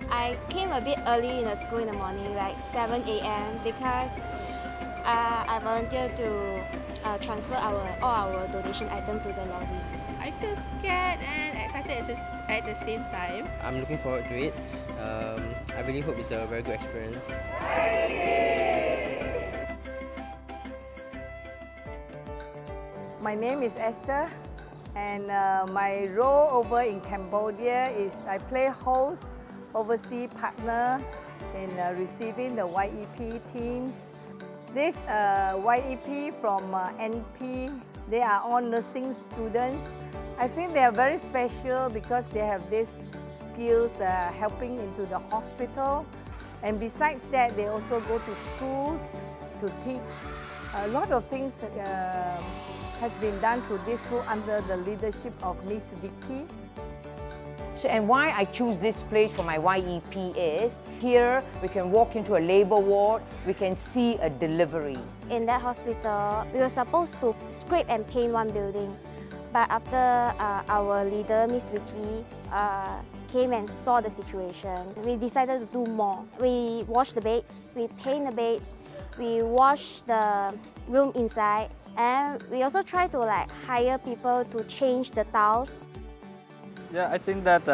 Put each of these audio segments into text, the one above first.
I came a bit early in the school in the morning, like 7 a.m. because I volunteered to transfer all our donation items to the lobby. I feel scared and excited at the same time. I'm looking forward to it. I really hope it's a very good experience. My name is Esther, and my role over in Cambodia is I play host, overseas partner in receiving the YEP teams. This YEP from NP, they are all nursing students. I think they are very special because they have these skills helping into the hospital. And besides that, they also go to schools to teach. A lot of things has been done through this school under the leadership of Miss Vicky. So, and why I choose this place for my YEP is, here we can walk into a labour ward, we can see a delivery. In that hospital, we were supposed to scrape and paint one building. But after our leader, Miss Vicky, came and saw the situation, we decided to do more. We wash the beds, we paint the beds, we wash the room inside, and we also try to hire people to change the towels. Yeah, I think that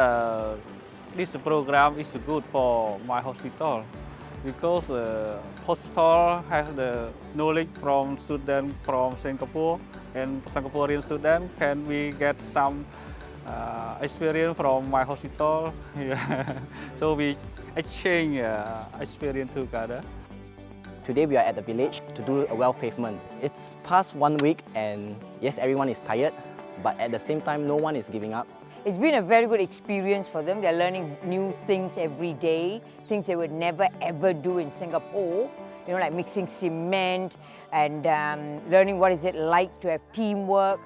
this program is good for my hospital because hospital has the knowledge from students from Singapore, and Singaporean students can we get some experience from my hospital. Yeah. So we exchange experience together. Today we are at the village to do a well pavement. It's past 1 week and yes, everyone is tired, but at the same time, no one is giving up. It's been a very good experience for them. They're learning new things every day, things they would never ever do in Singapore. You know, like mixing cement and learning what is it like to have teamwork.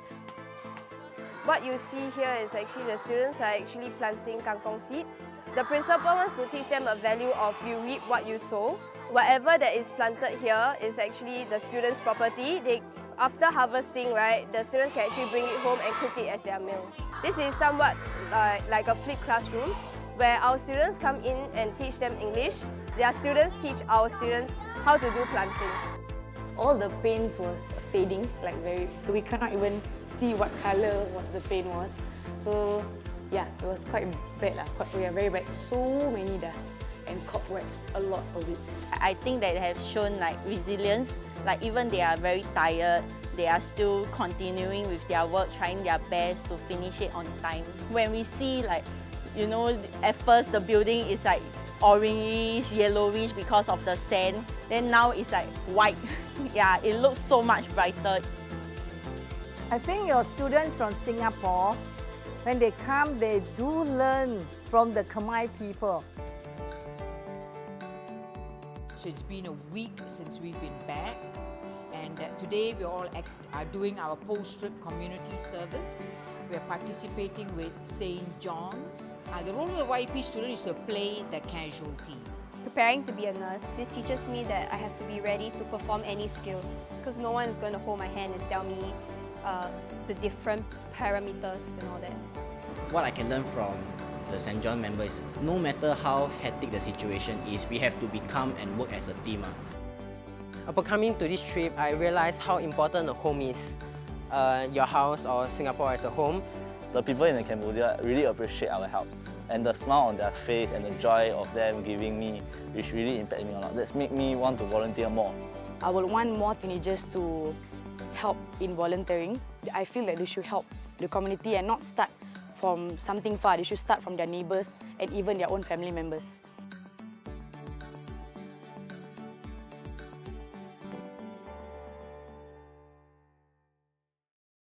What you see here is actually the students are actually planting kangkong seeds. The principal wants to teach them a value of you reap what you sow. Whatever that is planted here is actually the students' property. After harvesting, right, the students can actually bring it home and cook it as their meal. This is somewhat like a flipped classroom where our students come in and teach them English. Their students teach our students how to do planting. All the paints was fading, we cannot even see what color the paint was. So yeah, it was quite bad, very bad. So many dust and cobwebs, a lot of it. I think that they have shown resilience. Even they are very tired, they are still continuing with their work, trying their best to finish it on time. When we see at first the building is orange, yellowish because of the sand, then now it's white. Yeah, it looks so much brighter. I think your students from Singapore, when they come, they do learn from the Khmer people. So it's been a week since we've been back, and today we all are doing our post-trip community service. We are participating with St. John's. The role of the YP student is to play the casualty. Preparing to be a nurse, this teaches me that I have to be ready to perform any skills because no one is going to hold my hand and tell me the different parameters and all that. What I can learn from the St. John members, no matter how hectic the situation is, we have to become and work as a team. Upon coming to this trip, I realized how important a home is. Your house or Singapore as a home. The people in Cambodia really appreciate our help, and the smile on their face and the joy of them giving me, which really impacted me a lot. That's made me want to volunteer more. I would want more teenagers to help in volunteering. I feel that they should help the community and not start from something far. They should start from their neighbours and even their own family members.